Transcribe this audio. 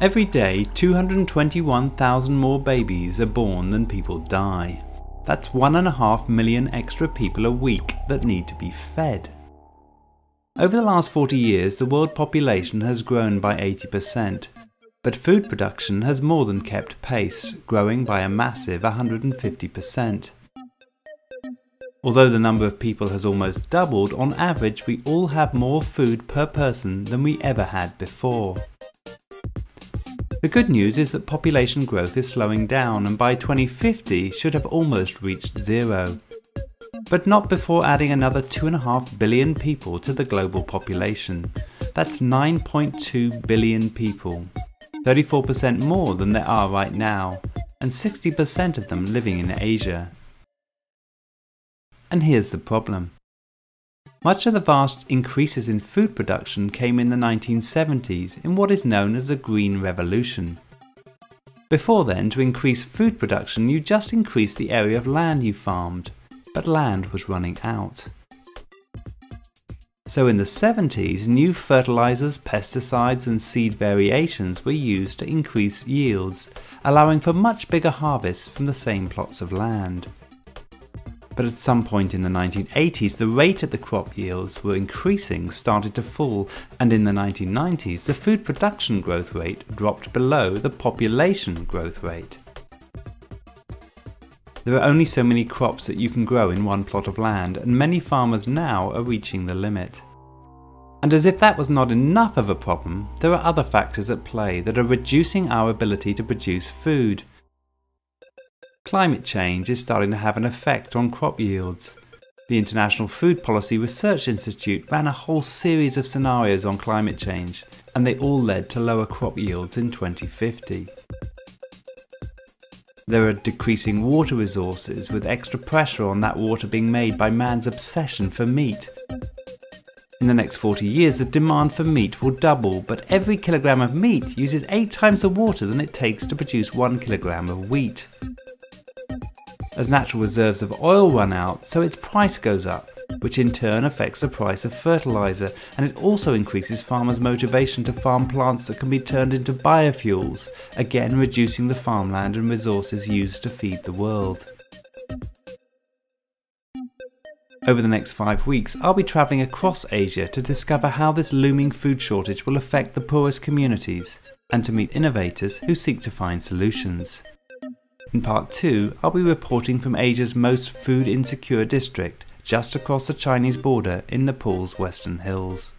Every day, 221,000 more babies are born than people die. That's 1.5 million extra people a week that need to be fed. Over the last 40 years, the world population has grown by 80%, but food production has more than kept pace, growing by a massive 150%. Although the number of people has almost doubled, on average we all have more food per person than we ever had before. The good news is that population growth is slowing down and by 2050 should have almost reached zero. But not before adding another 2.5 billion people to the global population. That's 9.2 billion people, 34% more than there are right now, and 60% of them living in Asia. And here's the problem. Much of the vast increases in food production came in the 1970s in what is known as the Green Revolution. Before then, to increase food production, you just increased the area of land you farmed, but land was running out. So in the 70s, new fertilizers, pesticides and seed variations were used to increase yields, allowing for much bigger harvests from the same plots of land. But at some point in the 1980s, the rate at the crop yields were increasing started to fall, and in the 1990s, the food production growth rate dropped below the population growth rate. There are only so many crops that you can grow in one plot of land, and many farmers now are reaching the limit. And as if that was not enough of a problem, there are other factors at play that are reducing our ability to produce food. Climate change is starting to have an effect on crop yields. The International Food Policy Research Institute ran a whole series of scenarios on climate change, and they all led to lower crop yields in 2050. There are decreasing water resources, with extra pressure on that water being made by man's obsession for meat. In the next 40 years, the demand for meat will double, but every kilogram of meat uses 8 times the water than it takes to produce 1 kilogram of wheat. As natural reserves of oil run out, so its price goes up, which in turn affects the price of fertilizer, and it also increases farmers' motivation to farm plants that can be turned into biofuels, again reducing the farmland and resources used to feed the world. Over the next 5 weeks, I'll be travelling across Asia to discover how this looming food shortage will affect the poorest communities, and to meet innovators who seek to find solutions. In part 2, I'll be reporting from Asia's most food insecure district, just across the Chinese border in Nepal's Western Hills.